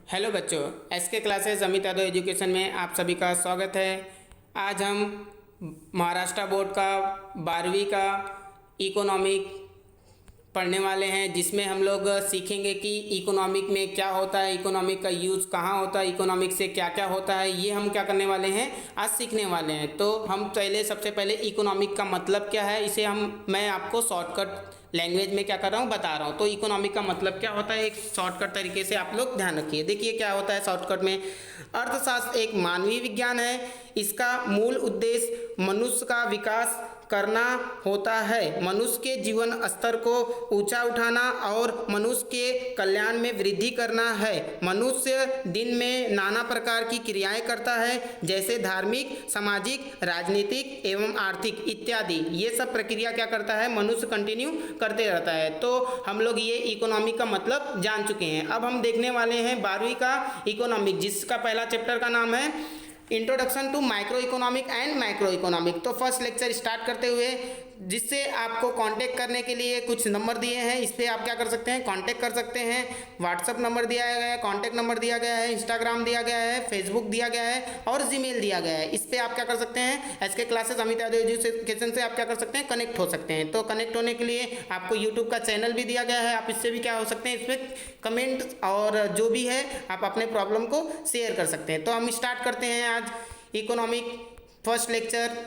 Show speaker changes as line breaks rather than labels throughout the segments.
Hello बच्चों, SK classes Amit Yadav education में आप सभी का स्वागत है। आज हम महाराष्ट्र बोर्ड का 12वीं का इकोनॉमिक पढ़ने वाले हैं, जिसमें हम लोग सीखेंगे कि इकोनॉमिक में क्या होता है, इकोनॉमिक का यूज़ कहाँ होता है, इकोनॉमिक से क्या क्या होता है, ये हम क्या करने वाले हैं, आज सीखने वाले हैं। तो हम सबसे पहले इकोनॉमिक का मतलब क्या है, इसे मैं आपको शॉर्टकट लैंग्वेज में क्या कर रहा हूँ, बता रहा हूँ। तो इकोनॉमिक का मतलब क्या होता है, एक शॉर्टकट तरीके से आप लोग ध्यान रखिए। देखिए क्या होता है शॉर्टकट में। अर्थशास्त्र एक मानवीय विज्ञान है। इसका मूल उद्देश्य मनुष्य का विकास करना होता है, मनुष्य के जीवन स्तर को ऊंचा उठाना और मनुष्य के कल्याण में वृद्धि करना है। मनुष्य दिन में नाना प्रकार की क्रियाएं करता है, जैसे धार्मिक, सामाजिक, राजनीतिक एवं आर्थिक इत्यादि। ये सब प्रक्रिया क्या करता है, मनुष्य कंटिन्यू करते रहता है। तो हम लोग ये इकोनॉमिक का मतलब जान चुके हैं। अब हम देखने वाले हैं 12वीं का इकोनॉमिक, जिसका पहला चैप्टर का नाम है introduction to micro economic and macro economic. तो फर्स्ट लेक्चर स्टार्ट करते हुए, जिससे आपको कांटेक्ट करने के लिए कुछ नंबर दिए हैं, इस पर आप क्या कर सकते हैं, कांटेक्ट कर सकते हैं। व्हाट्सअप नंबर दिया गया है, कांटेक्ट नंबर दिया गया है, इंस्टाग्राम दिया गया है, फेसबुक दिया गया है और जीमेल दिया गया है। इस पर आप क्या कर सकते हैं, SK classes Amit Yadav education से आप क्या कर सकते हैं, कनेक्ट हो सकते हैं। तो कनेक्ट होने के लिए आपको यूट्यूब का चैनल भी दिया गया है, आप इससे भी क्या हो सकते हैं, इस पर कमेंट और जो भी है आप अपने प्रॉब्लम को शेयर कर सकते हैं। तो हम स्टार्ट करते हैं आज इकोनॉमिक फर्स्ट लेक्चर।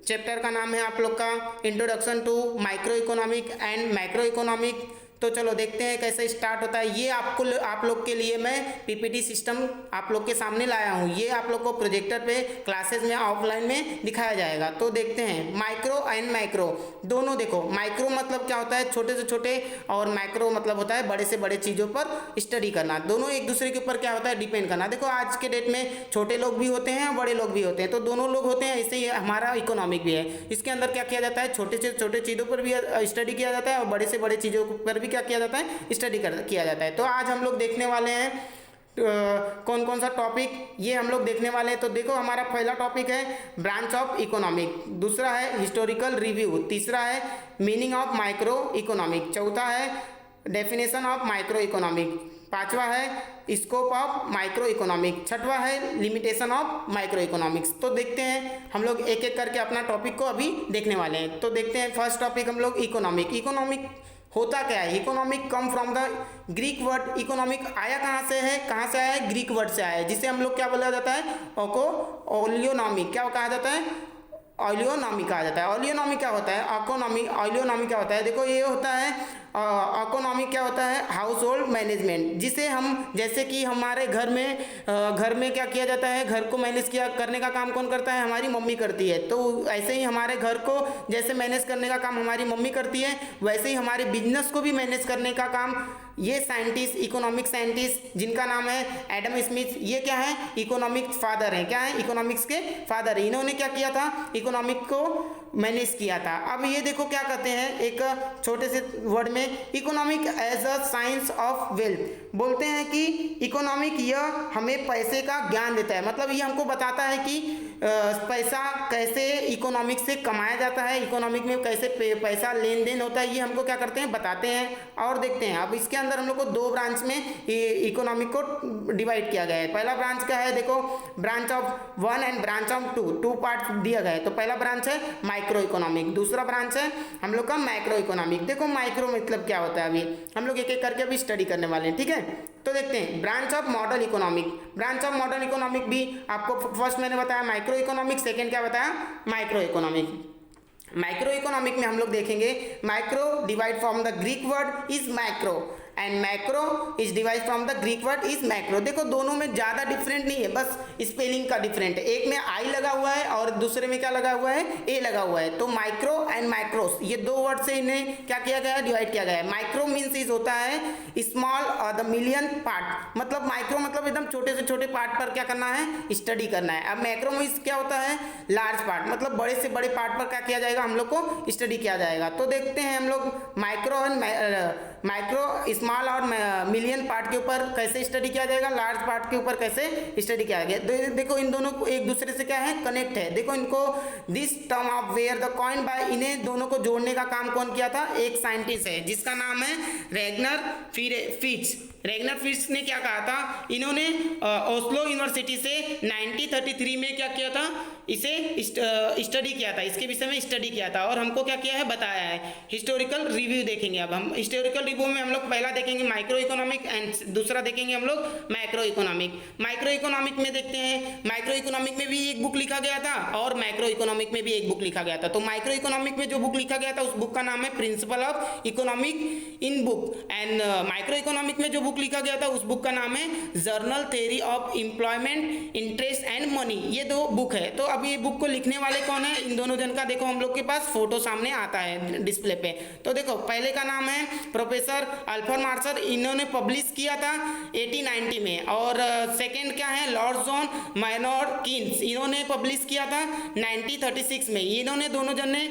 चैप्टर का नाम है आप लोग का introduction to micro economic and macro economic. तो चलो देखते हैं कैसे स्टार्ट होता है। ये आप लोग के लिए मैं PPT सिस्टम आप लोग के सामने लाया हूँ। ये आप लोग को प्रोजेक्टर पे क्लासेस में ऑफलाइन में दिखाया जाएगा। तो देखते हैं माइक्रो एंड मैक्रो दोनों। देखो माइक्रो मतलब क्या होता है, छोटे से छोटे, और मैक्रो मतलब होता है बड़े से बड़े चीज़ों पर स्टडी करना। दोनों एक दूसरे के ऊपर क्या होता है, डिपेंड करना। देखो आज के डेट में छोटे लोग भी होते हैं और बड़े लोग भी होते हैं, तो दोनों लोग होते हैं। ऐसे ही हमारा इकोनॉमिक भी है। इसके अंदर क्या किया जाता है, छोटे से छोटे चीज़ों पर भी स्टडी किया जाता है और बड़े से बड़े चीज़ों पर क्या किया जाता है, स्टडी किया जाता है। तो आज हम लोग देखने वाले हैं कौन कौन सा टॉपिक ये हम लोग देखने वाले हैं। तो देखो हमारा पहला टॉपिक है ब्रांच ऑफ इकोनॉमिक, दूसरा है हिस्टोरिकल रिव्यू, तीसरा है मीनिंग ऑफ माइक्रो इकोनॉमिक, चौथा है डेफिनेशन ऑफ माइक्रो इकोनॉमिक, पांचवा है स्कोप ऑफ माइक्रो इकोनॉमिक, छठवा है लिमिटेशन ऑफ माइक्रो इकोनॉमिक्स। तो देखते हैं हम लोग एक एक करके अपना टॉपिक को अभी देखने वाले हैं। तो देखते हैं फर्स्ट टॉपिक हम लोग इकोनॉमिक। इकोनॉमिक होता क्या है, economic come from the Greek word. Economic आया कहाँ से है, कहाँ से आया है, ग्रीक वर्ड से आया है, जिसे हम लोग क्या बोला जाता है, ओलियोनॉमी। क्या कहा जाता है, ऑलियोनॉमी कहा जाता है। ऑलियोनॉमी क्या होता है, इकोनॉमी, ऑलियोनॉमी क्या होता है, देखो ये होता है इकोनॉमी क्या होता है, हाउस होल्ड मैनेजमेंट, जिसे हम जैसे कि हमारे घर में क्या किया जाता है, घर को मैनेज करने का काम कौन करता है, हमारी मम्मी करती है। तो ऐसे ही हमारे घर को जैसे मैनेज करने का काम हमारी मम्मी करती है, वैसे ही हमारे बिजनेस को भी मैनेज करने का काम ये साइंटिस्ट, इकोनॉमिक साइंटिस्ट जिनका नाम है एडम स्मिथ, ये क्या है, इकोनॉमिक फादर हैं। क्या है, इकोनॉमिक्स के फादर है। इन्होंने क्या किया था, इकोनॉमिक को मैनेज किया था। अब ये देखो क्या कहते हैं, एक छोटे से वर्ड में, economic as a science of wealth. बोलते हैं कि इकोनॉमिक यह हमें पैसे का ज्ञान देता है, मतलब ये हमको बताता है कि पैसा कैसे इकोनॉमिक से कमाया जाता है, इकोनॉमिक में कैसे पैसा लेन देन होता है, ये हमको क्या करते हैं, बताते हैं। और देखते हैं अब इसके अंदर हम लोग को दो ब्रांच में इकोनॉमिक को डिवाइड किया गया है। पहला ब्रांच क्या है, देखो branch of 1 and branch of 2, 2 part दिया गया है। तो पहला ब्रांच है माइक्रो इकोनॉमिक, दूसरा ब्रांच है हम लोग का मैक्रो इकोनॉमिक। देखो माइक्रो मतलब क्या होता है, अभी हम लोग एक एक करके अभी स्टडी करने वाले हैं, ठीक है। तो देखते हैं branch of model economic. Branch of model economic भी आपको फर्स्ट मैंने बताया माइक्रो इकोनॉमिक, सेकंड क्या बताया, माइक्रो इकोनॉमिक। माइक्रो इकोनॉमिक में हम लोग देखेंगे micro divide from the Greek word is macro and macro is divide from the Greek word is macro. देखो दोनों में ज़्यादा डिफरेंट नहीं है, बस स्पेलिंग का डिफरेंट है। एक में आई लगा हुआ है और दूसरे में क्या लगा हुआ है, ए लगा हुआ है। तो माइक्रो एंड माइक्रोस ये दो वर्ड से इन्हें क्या किया गया है, डिवाइड किया गया है। माइक्रो मीन्स इज होता है स्मॉल और द मिलियन पार्ट, मतलब माइक्रो मतलब एकदम छोटे से छोटे पार्ट पर क्या करना है, स्टडी करना है। अब मैक्रो मीन्स क्या होता है, लार्ज पार्ट, मतलब बड़े से बड़े पार्ट पर क्या किया जाएगा, हम लोग को स्टडी किया जाएगा। तो देखते हैं हम लोग माइक्रो एंड माइक्रो स्मॉल और मिलियन पार्ट के ऊपर कैसे स्टडी किया जाएगा, लार्ज पार्ट के ऊपर कैसे स्टडी किया जाएगा। देखो इन दोनों को एक दूसरे से क्या है, कनेक्ट है। देखो इनको this term of where the coin by, इन्हें दोनों को जोड़ने का काम कौन किया था, एक साइंटिस्ट है जिसका नाम है रेगनर फिच। रेगनर फिश ने क्या कहा था, इन्होंने ओस्लो यूनिवर्सिटी से 1933 में क्या किया था, इसे स्टडी किया था, इसके विषय में स्टडी किया था और हमको क्या किया है, बताया है। हिस्टोरिकल रिव्यू देखेंगे अब हम। हिस्टोरिकल रिव्यू में हम लोग पहला देखेंगे माइक्रो इकोनॉमिक एंड दूसरा देखेंगे हम लोग मैक्रो इकोनॉमिक। माइक्रो इकोनॉमिक में देखते हैं, माइक्रो इकोनॉमिक में भी एक बुक लिखा गया था और मैक्रो इकोनॉमिक में भी एक बुक लिखा गया था। तो माइक्रो इकोनॉमिक में जो बुक लिखा गया था उस बुक का नाम है principle of economic in book, and micro economic में जो बुक लिखा गया था उस बुक का नाम है journal theory of employment interest and money. ये दो बुक है। तो अब ये बुक को लिखने वाले कौन है, इन दोनों जन का देखो हम लोग के पास फोटो सामने आता है डिस्प्ले पे। तो देखो पहले का नाम है प्रोफेसर अल्फ्रेड मार्शल, इन्होंने पब्लिश किया था 1890 में। और सेकंड क्या है, लॉर्ड जॉन मायनॉर्ड कीन्स, इन्होंने पब्लिश किया था 1936 में। इन्होंने दोनों जन ने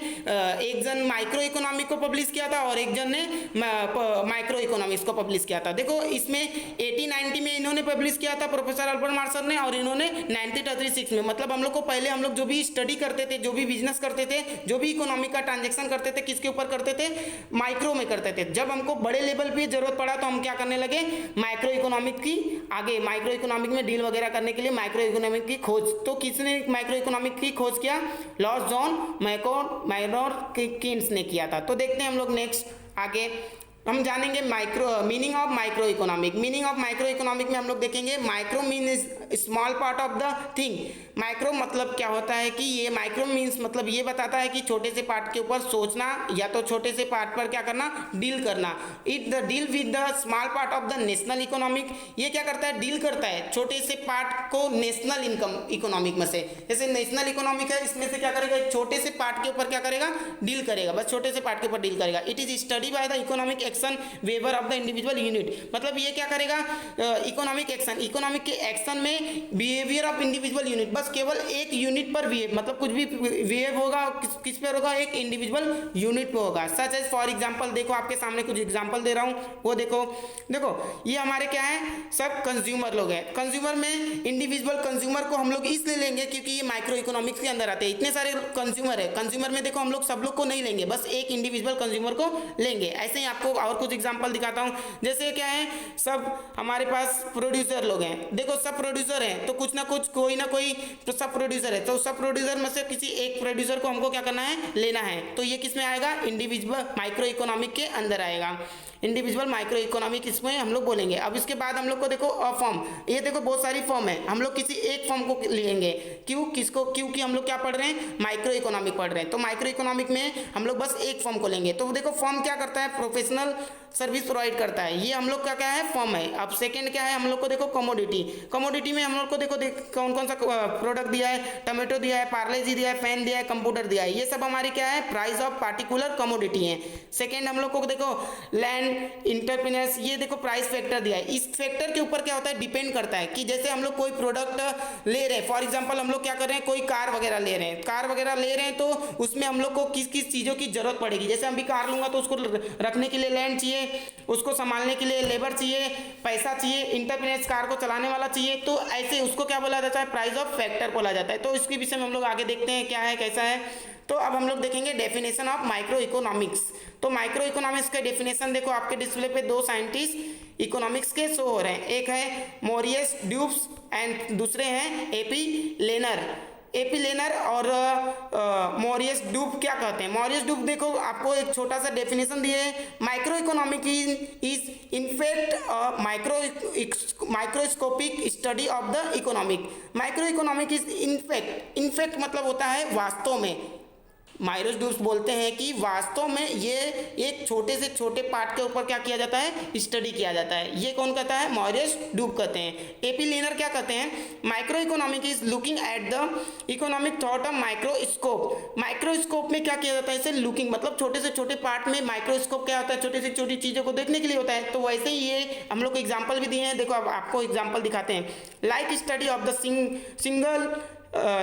एक जन माइक्रो इकोनॉमिक को पब्लिश किया था और एक जन ने माइक्रो इकोनॉमिक्स को पब्लिश किया था। देखो इसमें 1890 में इन्होंने पब्लिश किया था प्रोफेसर अल्फ्रेड मार्शल ने, और इन्होंने 1936 में, मतलब हम लोग को पहले हम लोग जो भी स्टडी करते थे, जो भी बिजनेस करते थे, जो भी इकोनॉमिक का ट्रांजेक्शन करते थे, किसके ऊपर करते थे, माइक्रो में करते थे। जब हमको बड़े लेवल पे जरूरत पड़ा तो हम क्या करने लगे, माइक्रो इकोनॉमिक की आगे माइक्रो इकोनॉमिक में डील वगैरह करने के लिए माइक्रो इकोनॉमिक की खोज। तो किसने माइक्रो इकोनॉमिक की खोज किया, लॉर्ड जॉन मायनॉर्ड कीन्स ने किया था। तो देखते हैं हम लोग नेक्स्ट आगे हम जानेंगे micro meaning of micro economic. Meaning of micro economic में हम लोग देखेंगे micro mean is small part of the thing. Micro मतलब क्या होता है कि ये माइक्रो मीन्स मतलब ये बताता है कि छोटे से पार्ट के ऊपर सोचना या तो छोटे से पार्ट पर क्या करना, डील करना। It the deal with the small part of the national economic, ये क्या करता है, डील करता है छोटे से पार्ट को नेशनल इनकम इकोनॉमिक में से। जैसे नेशनल इकोनॉमिक है, इसमें से क्या करेगा, एक छोटे से पार्ट के ऊपर क्या करेगा, डील करेगा, बस छोटे से पार्ट के ऊपर डील करेगा। It is study by the economic action behaviour of the individual unit, मतलब ये क्या करेगा, इकोनॉमिक एक्शन, इकोनॉमिक के एक्शन में बिहेवियर ऑफ इंडिविजुअल यूनिट, बस केवल एक यूनिट पर बिहेव, मतलब कुछ भी बिहेव होगा किस पर होगा, एक इंडिविजुअल यूनिट पे होगा। सच एज फॉर एग्जांपल, देखो आपके सामने कुछ एग्जांपल दे रहा हूँ, वो देखो ये हमारे क्या है, सब कंज्यूमर लोग हैं। कंज्यूमर में इंडिविजुअल कंज्यूमर को हम लोग इसलिए लेंगे क्योंकि ये माइक्रो इकोनॉमिक्स के अंदर आते हैं। इतने सारे कंज्यूमर है, कंज्यूमर में देखो हम लोग सब लोग को नहीं लेंगे, बस एक इंडिविजुअल कंज्यूमर को लेंगे। ऐसे ही आपको और कुछ एग्जांपल दिखाता हूँ। जैसे क्या है, सब हमारे पास प्रोड्यूसर लोग हैं, देखो सब प्रोड्यूसर हैं तो कुछ ना कुछ कोई ना कोई तो सब प्रोड्यूसर है, तो सब प्रोड्यूसर में से किसी एक प्रोड्यूसर को हमको क्या करना है, लेना है। तो ये किस में आएगा, इंडिविजुअल माइक्रो इकोनॉमिक के अंदर आएगा। इंडिविजुअल माइक्रो इकोनॉमिक इसमें हम लोग बोलेंगे। अब इसके बाद हम लोग को देखो फॉर्म, ये देखो बहुत सारी फॉर्म है, हम लोग किसी एक फॉर्म को लेंगे। क्यों, किसको, क्योंकि हम लोग क्या पढ़ रहे हैं, माइक्रो इकोनॉमिक पढ़ रहे हैं। तो माइक्रो इकोनॉमिक में हम लोग बस एक फॉर्म को लेंगे। तो देखो फॉर्म क्या करता है, प्रोफेशनल सर्विस प्रोवाइड करता है, ये हम लोग का क्या है, फॉर्म है। अब सेकंड क्या है, हम लोग को देखो कमोडिटी। कमोडिटी में हम लोग को देखो कौन कौन सा प्रोडक्ट दिया है, टमाटो दिया है, पार्ले जी दिया है, फैन दिया है, कंप्यूटर दिया है, ये सब हमारी क्या है, प्राइस ऑफ पार्टिकुलर कमोडिटी है। सेकंड हम लोग को देखो लैंड इंटरप्रेन्योर्स, ये देखो प्राइस फैक्टर दिया है। इस फैक्टर के ऊपर क्या होता है, डिपेंड करता है कि जैसे हम लोग कोई प्रोडक्ट ले रहे हैं, फॉर एग्जांपल हम लोग क्या कर रहे हैं, कोई कार वगैरह ले रहे हैं, कार वगैरह ले रहे हैं तो उसमें हम लोग को किस किस चीज़ों की जरूरत पड़ेगी। जैसे हम भी कार लूंगा तो उसको रखने के लिए लैंड चाहिए, उसको संभालने के लिए लेबर चाहिए, पैसा चाहिए, इंटरप्रेन्योर्स कार को चलाने वाला चाहिए। तो ऐसे उसको क्या बोला जाता है, प्राइस ऑफ फैक्टर बोला जाता है। तो इसके विषय में हम लोग आगे देखते हैं क्या है, कैसा है। तो अब हम लोग देखेंगे डेफिनेशन ऑफ माइक्रो इकोनॉमिक्स। तो माइक्रो इकोनॉमिक्स का डेफिनेशन देखो आपके डिस्प्ले पे दो साइंटिस्ट इकोनॉमिक्स के शो हो रहे हैं, एक है मोरियस ड्यूब्स एंड दूसरे हैं एपी लेनर। एपी लेनर और मोरियस डूब क्या कहते हैं, मोरियस डूब देखो आपको एक छोटा सा डेफिनेशन दिए है, micro economic is in fact microscopic study of the economic. Micro economic is in fact मतलब होता है वास्तव में, माइरोस डूब्स बोलते हैं कि वास्तव में ये एक छोटे से छोटे पार्ट के ऊपर क्या किया जाता है, स्टडी किया जाता है। ये कौन कहता है, मॉरिस डूब कहते हैं। एपी लेनर क्या कहते हैं, micro economic is looking at the economic thought of microscope. Microscope में क्या किया जाता है, इसे लुकिंग मतलब छोटे से छोटे पार्ट में माइक्रोस्कोप क्या होता है, छोटी से छोटी चीज़ों को देखने के लिए होता है। तो वैसे ही ये हम लोग एग्जाम्पल भी दिए हैं, देखो अब आपको एग्जाम्पल दिखाते हैं। Like study of the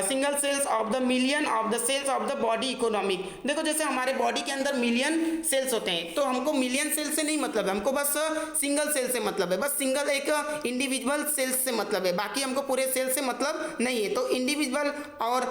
single cells of the million of the cells of the body economic. देखो जैसे हमारे बॉडी के अंदर मिलियन सेल्स होते हैं, तो हमको मिलियन सेल से नहीं मतलब है, हमको बस सिंगल सेल से मतलब है, बस सिंगल एक इंडिविजुअल सेल्स से मतलब है, बाकी हमको पूरे सेल से मतलब नहीं है। तो इंडिविजुअल और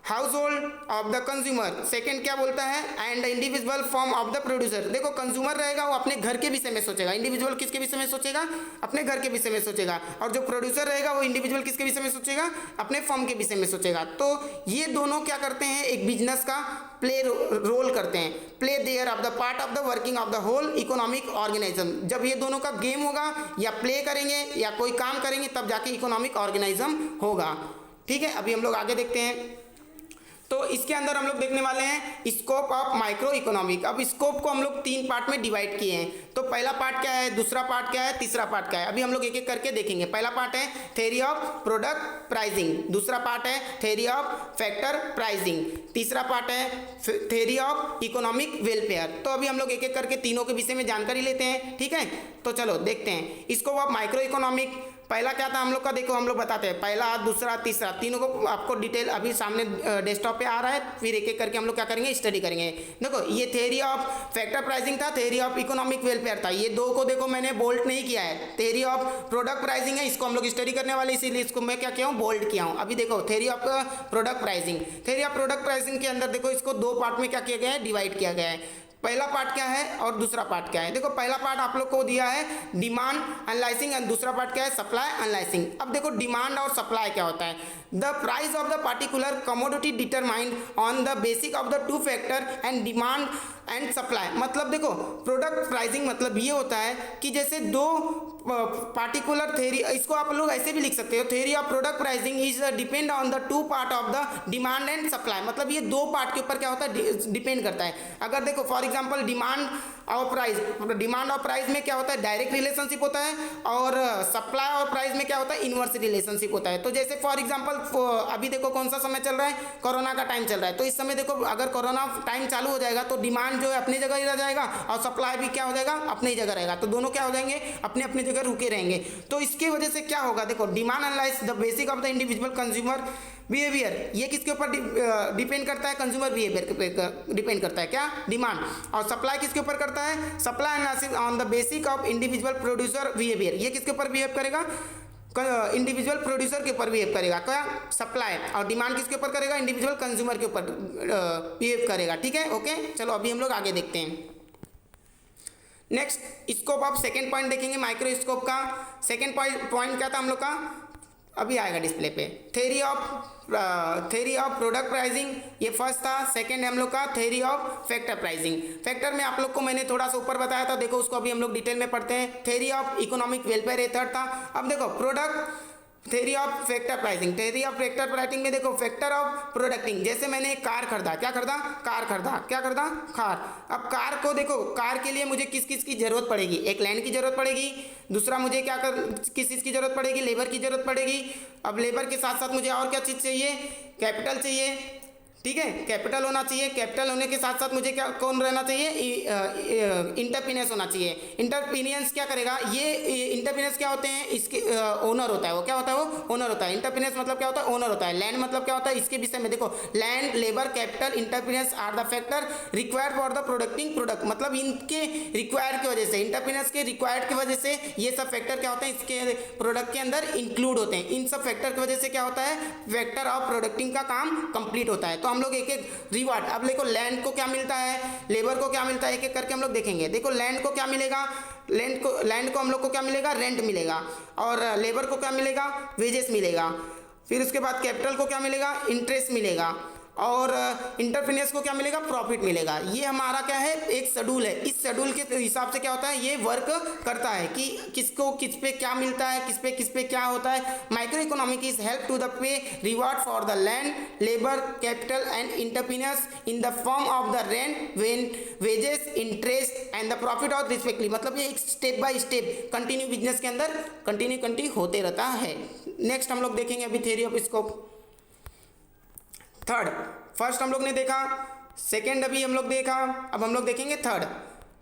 house hold of the consumer. Second क्या बोलता है, and individual form of the producer. देखो कंज्यूमर रहेगा वो अपने घर के विषय में सोचेगा, इंडिविजुअल किसके विषय में सोचेगा, अपने घर के विषय में सोचेगा, और जो प्रोड्यूसर रहेगा वो इंडिविजुअल किसके विषय में सोचेगा, अपने फर्म के विषय में सोचेगा। तो ये दोनों क्या करते हैं, एक बिजनेस का प्ले रोल करते हैं, play their of the part of the working of the whole economic organism. जब ये दोनों का गेम होगा या प्ले करेंगे या कोई काम करेंगे तब जाके इकोनॉमिक ऑर्गेनाइज्म होगा। ठीक है, अभी हम लोग आगे देखते हैं। तो इसके अंदर हम लोग देखने वाले हैं स्कोप ऑफ माइक्रो इकोनॉमिक। अब स्कोप को हम लोग 3 पार्ट में डिवाइड किए हैं। तो पहला पार्ट क्या है, दूसरा पार्ट क्या है, तीसरा पार्ट क्या है, अभी हम लोग एक एक करके देखेंगे। पहला पार्ट है थ्योरी ऑफ प्रोडक्ट प्राइसिंग, दूसरा पार्ट है थ्योरी ऑफ फैक्टर प्राइसिंग, तीसरा पार्ट है थ्योरी ऑफ इकोनॉमिक वेलफेयर। तो अभी हम लोग एक एक करके तीनों के विषय में जानकारी लेते हैं। ठीक है, तो चलो देखते हैं। स्कोप ऑफ माइक्रो इकोनॉमिक पहला क्या था हम लोग का, देखो हम लोग बताते हैं पहला, दूसरा, तीसरा, तीनों को आपको डिटेल अभी सामने डेस्कटॉप पे आ रहा है, फिर एक एक करके हम लोग क्या करेंगे, स्टडी करेंगे। देखो ये थ्योरी ऑफ फैक्टर प्राइसिंग था, थ्योरी ऑफ इकोनॉमिक वेलफेयर था। ये दो को देखो मैंने बोल्ड नहीं किया है। थ्योरी ऑफ प्रोडक्ट प्राइसिंग है, इसको हम लोग स्टडी करने वाले, इसीलिए इसको मैं क्या किया हूँ, बोल्ड किया हूँ। अभी देखो theory of product pricing, theory of product pricing के अंदर देखो इसको 2 पार्ट में क्या किया गया है, डिवाइड किया गया है। पहला पार्ट क्या है और दूसरा पार्ट क्या है। देखो पहला पार्ट आप लोग को दिया है डिमांड एनालाइसिंग और दूसरा पार्ट क्या है, सप्लाई एनालाइसिंग। अब देखो डिमांड और सप्लाई क्या होता है, the price of the particular commodity determined on the basic of the 2 factor and demand and supply. मतलब देखो प्रोडक्ट प्राइसिंग मतलब ये होता है कि जैसे 2 पार्टिकुलर थ्योरी, इसको आप लोग ऐसे भी लिख सकते हो, theory of product pricing is depend on the 2 part of the demand and supply. मतलब ये 2 पार्ट के ऊपर क्या होता है, डिपेंड करता है। अगर देखो फॉर एग्जांपल डिमांड और प्राइस, डिमांड और प्राइस में क्या होता है, डायरेक्ट रिलेशनशिप होता है, और सप्लाई और प्राइस में क्या होता है, इनवर्स रिलेशनशिप होता है। तो जैसे फॉर एग्जांपल अभी देखो कौन सा समय चल रहा है, कोरोना का टाइम चल रहा है। तो इस समय देखो अगर कोरोना टाइम चालू हो जाएगा तो डिमांड जो है अपनी जगह ही रह जाएगा और सप्लाई भी क्या हो जाएगा, अपनी जगह रहेगा। तो दोनों क्या हो जाएंगे, अपने अपनी जगह रुके रहेंगे। तो इसकी वजह से क्या होगा, देखो demand analyse the basic of the individual consumer behaviour, ये किसके ऊपर डिपेंड करता है, कंज्यूमर बिहेवियर पे डिपेंड करता है क्या, डिमांड। और सप्लाई किसके ऊपर करता है, supply analysis on the basic of individual producer behaviour, ये किसके ऊपर बिहेव करेगा, इंडिविजुअल प्रोड्यूसर के ऊपर बिहेव करेगा क्या, सप्लाई। और डिमांड किसके ऊपर करेगा, इंडिविजुअल कंज्यूमर के ऊपर बिहेव करेगा। ठीक है, ओके, चलो अभी हम लोग आगे देखते हैं। Next scope of second point देखेंगे माइक्रो स्कोप का। सेकेंड पॉइंट क्या था हम लोग का, अभी आएगा डिस्प्ले पे। थ्योरी ऑफ प्रोडक्ट प्राइसिंग ये फर्स्ट था। सेकंड है हम लोग का theory of factor pricing. Factor में आप लोग को मैंने थोड़ा सा ऊपर बताया था, देखो उसको अभी हम लोग डिटेल में पढ़ते हैं। थ्योरी ऑफ इकोनॉमिक वेलफेयर ये थर्ड था। अब देखो product theory of factor pricing, theory of factor pricing में देखो फैक्टर ऑफ प्रोडक्टिंग, जैसे मैंने एक कार खरीदा, क्या खरीदा, कार खरीदा, क्या खरीदा, कार। अब कार को देखो, कार के लिए मुझे किस किस की जरूरत पड़ेगी, एक लैंड की जरूरत पड़ेगी, दूसरा मुझे क्या किस चीज़ की जरूरत पड़ेगी, लेबर की जरूरत पड़ेगी। अब लेबर के साथ साथ मुझे और क्या चीज़ चाहिए, कैपिटल चाहिए। ठीक है, कैपिटल होना चाहिए। कैपिटल होने के साथ साथ मुझे क्या कौन रहना चाहिए, इंटरप्रीनियर्स होना चाहिए। इंटरप्रीनियर्स क्या करेगा, ये इंटरप्रीनियर्स क्या होते हैं, इसके ओनर होता है, वो क्या होता है, वो ओनर होता है। इंटरप्रीनियर्स मतलब क्या होता है, ओनर होता है। लैंड मतलब क्या होता है, इसके विषय में देखो, land, labour, capital, entrepreneurs are the factor required for the producting product. मतलब इनके रिक्वायर्ड की वजह से, इंटरप्रीनियर्स के रिक्वायर्ड की वजह से ये सब फैक्टर क्या होते हैं, इसके प्रोडक्ट के अंदर इंक्लूड होते हैं। इन सब फैक्टर की वजह से क्या होता है, फैक्टर ऑफ प्रोडक्टिंग का काम कंप्लीट होता है। तो हम लोग एक एक रिवार्ड, अब देखो लैंड को क्या मिलता है, लेबर को क्या मिलता है, एक एक करके हम लोग देखेंगे। देखो लैंड को क्या मिलेगा, लैंड को हम लोग को क्या मिलेगा, रेंट मिलेगा। और लेबर को क्या मिलेगा, वेजेस मिलेगा। फिर उसके बाद कैपिटल को क्या मिलेगा, इंटरेस्ट मिलेगा। और इंटरप्रीनियर्स को क्या मिलेगा, प्रॉफिट मिलेगा। ये हमारा क्या है, एक शेड्यूल है। इस शेड्यूल के हिसाब से क्या होता है, ये वर्क करता है कि किसको किस पे क्या मिलता है, किस पे क्या होता है। Micro economic is help to the pay reward for the land, labour, capital and entrepreneurs in the form of the rent, wages, interest and the profit of respectively. मतलब ये एक step by step continue business के अंदर continue होते रहता है। Next हम लोग देखेंगे अभी theory of scope. Third, first हम लोग ने देखा, सेकेंड अभी हम लोग देखा, अब हम लोग देखेंगे थर्ड।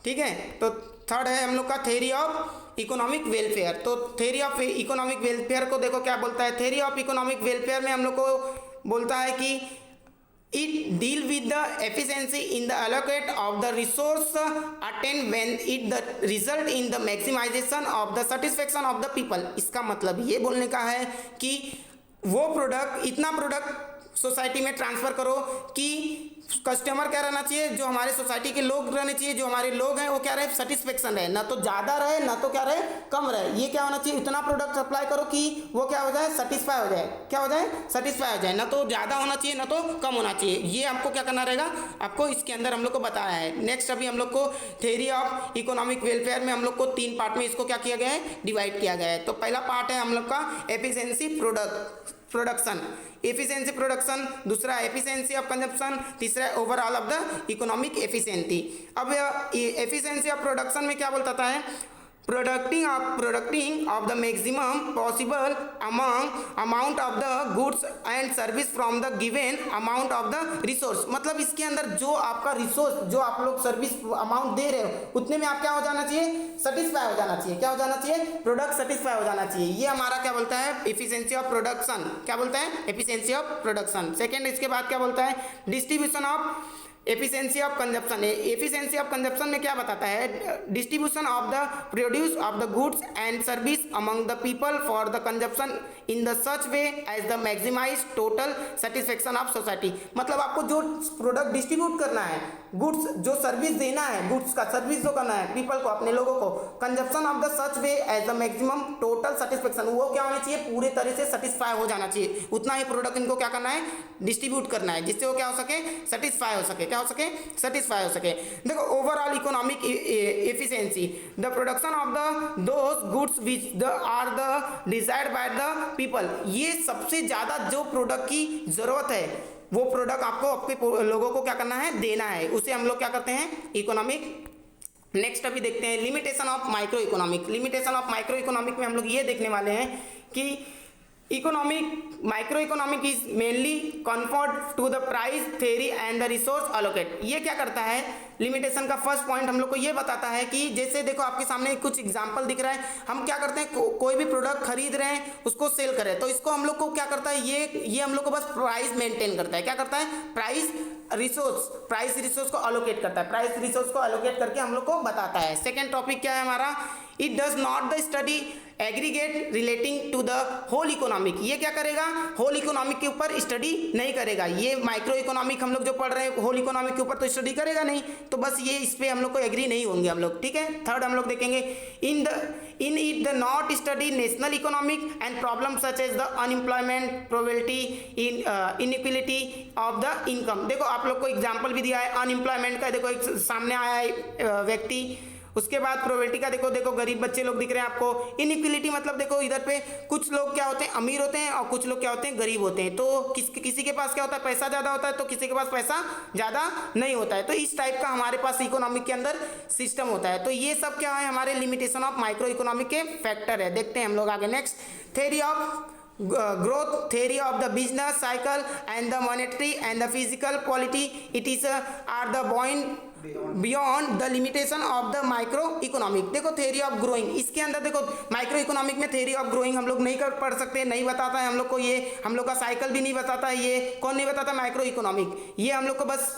ठीक है, तो थर्ड है हम लोग का थ्योरी ऑफ इकोनॉमिक वेलफेयर। तो थ्योरी ऑफ इकोनॉमिक वेलफेयर को देखो क्या बोलता है, थ्योरी ऑफ इकोनॉमिक वेलफेयर में हम लोग को बोलता है कि it deal with the efficiency in the allocate of the resource attain when it the result in the maximization of the satisfaction of the people. इसका मतलब ये बोलने का है कि वो प्रोडक्ट, इतना प्रोडक्ट सोसाइटी में ट्रांसफ़र करो कि कस्टमर क्या रहना चाहिए, जो हमारे सोसाइटी के लोग रहने चाहिए, जो हमारे लोग हैं वो क्या रहे, सेटिस्फेक्शन रहे, ना तो ज़्यादा रहे ना तो क्या रहे कम रहे। ये क्या होना चाहिए, इतना प्रोडक्ट सप्लाई करो कि वो क्या हो जाए, सेटिस्फाई हो जाए, क्या हो जाए, सेटिस्फाई हो जाए, ना तो ज़्यादा होना चाहिए ना तो कम होना चाहिए। ये हमको क्या करना रहेगा, आपको इसके अंदर हम लोग को बताया है। नेक्स्ट अभी हम लोग को थ्योरी ऑफ इकोनॉमिक वेलफेयर में हम लोग को 3 पार्ट में इसको क्या किया गया है, डिवाइड किया गया है। तो पहला पार्ट है हम लोग का एफिशिएंसी प्रोडक्शन, एफिशिएंसी प्रोडक्शन, दूसरा एफिशिएंसी ऑफ कंजप्शन, तीसरा overall of the economic efficiency. अब एफिशिएंसी ऑफ प्रोडक्शन में क्या बोलता है, प्रोडक्टिंग of the maximum possible amount of the goods and service from the given amount of the resource. मतलब इसके अंदर जो आपका रिसोर्स, जो आप लोग सर्विस अमाउंट दे रहे हो उतने में आप क्या हो जाना चाहिए, सेटिस्फाई हो जाना चाहिए। क्या हो जाना चाहिए, प्रोडक्ट सेटिस्फाई हो जाना चाहिए। ये हमारा क्या बोलता है, एफिशिएंसी ऑफ प्रोडक्शन। क्या बोलता है, एफिशिएंसी ऑफ प्रोडक्शन। सेकेंड इसके बाद क्या बोलता है, distribution of efficiency of consumption. Efficiency of consumption में क्या बताता है, distribution of the produce of the goods and service among the people for the consumption in the such way as the maximize total satisfaction of society. मतलब आपको जो product distribute करना है, goods जो सर्विस देना है, गुड्स का service जो करना है पीपल को, अपने लोगों को, consumption of the such way as the maximum total satisfaction, वो क्या होना चाहिए, पूरे तरह से सेटिस्फाई हो जाना चाहिए। उतना ही प्रोडक्ट इनको क्या करना है, डिस्ट्रीब्यूट करना है, जिससे वो क्या हो सके, सेटिस्फाई हो सके। क्या हो सके, सेटिस्फाई हो सके। देखो overall economic efficiency, the production of the those goods which are the desired by the people. ये सबसे ज़्यादा जो प्रोडक्ट की ज़रूरत है वो प्रोडक्ट आपको आपके लोगों को क्या करना है, देना है, उसे हम लोग क्या करते हैं, इकोनॉमिक। नेक्स्ट अभी देखते हैं limitation of micro economic. Limitation of micro economic में हम लोग ये देखने वाले हैं कि economic micro economic is mainly confined to the price theory and the resource allocate. ये क्या करता है, लिमिटेशन का फर्स्ट पॉइंट हम लोग को ये बताता है कि जैसे देखो आपके सामने कुछ एग्जांपल दिख रहा है, हम क्या करते हैं, कोई भी प्रोडक्ट खरीद रहे हैं उसको सेल करें, तो इसको हम लोग को क्या करता है, ये हम लोग को बस प्राइस मेंटेन करता है। क्या करता है, प्राइस रिसोर्स को अलोकेट करता है, प्राइस रिसोर्स को अलोकेट करके हम लोग को बताता है। सेकेंड टॉपिक क्या है हमारा, it does not the study aggregate relating to the whole economic. ये क्या करेगा, होल इकोनॉमिक के ऊपर स्टडी नहीं करेगा। ये माइक्रो इकोनॉमिक हम लोग जो पढ़ रहे हैं होल इकोनॉमिक के ऊपर तो स्टडी करेगा नहीं, तो बस ये इस पे हम लोग को एग्री नहीं होंगे हम लोग, ठीक है। थर्ड हम लोग देखेंगे in it the not study national economic and problem such as the unemployment, probability, inequality of the income. देखो आप लोग को एग्जाम्पल भी दिया है अनएम्प्लॉयमेंट का, देखो एक सामने आया है व्यक्ति, उसके बाद प्रोबेबिलिटी का देखो गरीब बच्चे लोग दिख रहे हैं आपको। इनइक्वालिटी मतलब देखो इधर पे कुछ लोग क्या होते हैं, अमीर होते हैं और कुछ लोग क्या होते हैं, गरीब होते हैं। तो किसी के पास क्या होता है, पैसा ज़्यादा होता है, तो किसी के पास पैसा ज़्यादा नहीं होता है। तो इस टाइप का हमारे पास इकोनॉमिक के अंदर सिस्टम होता है। तो ये सब क्या है, हमारे लिमिटेशन ऑफ माइक्रो इकोनॉमिक के फैक्टर है। देखते हैं हम लोग आगे। Next, theory of growth theory of the business cycle and the monetary and the physical quality, it is are the beyond the limitation of the micro economic। देखो theory of growing, इसके अंदर देखो माइक्रो इकोनॉमिक में theory of growing हम लोग नहीं कर पढ़ सकते, नहीं बताता है हम लोग को, ये हम लोग का साइकिल भी नहीं बताता है। ये कौन नहीं बताता, माइक्रो इकोनॉमिक। ये हम लोग को बस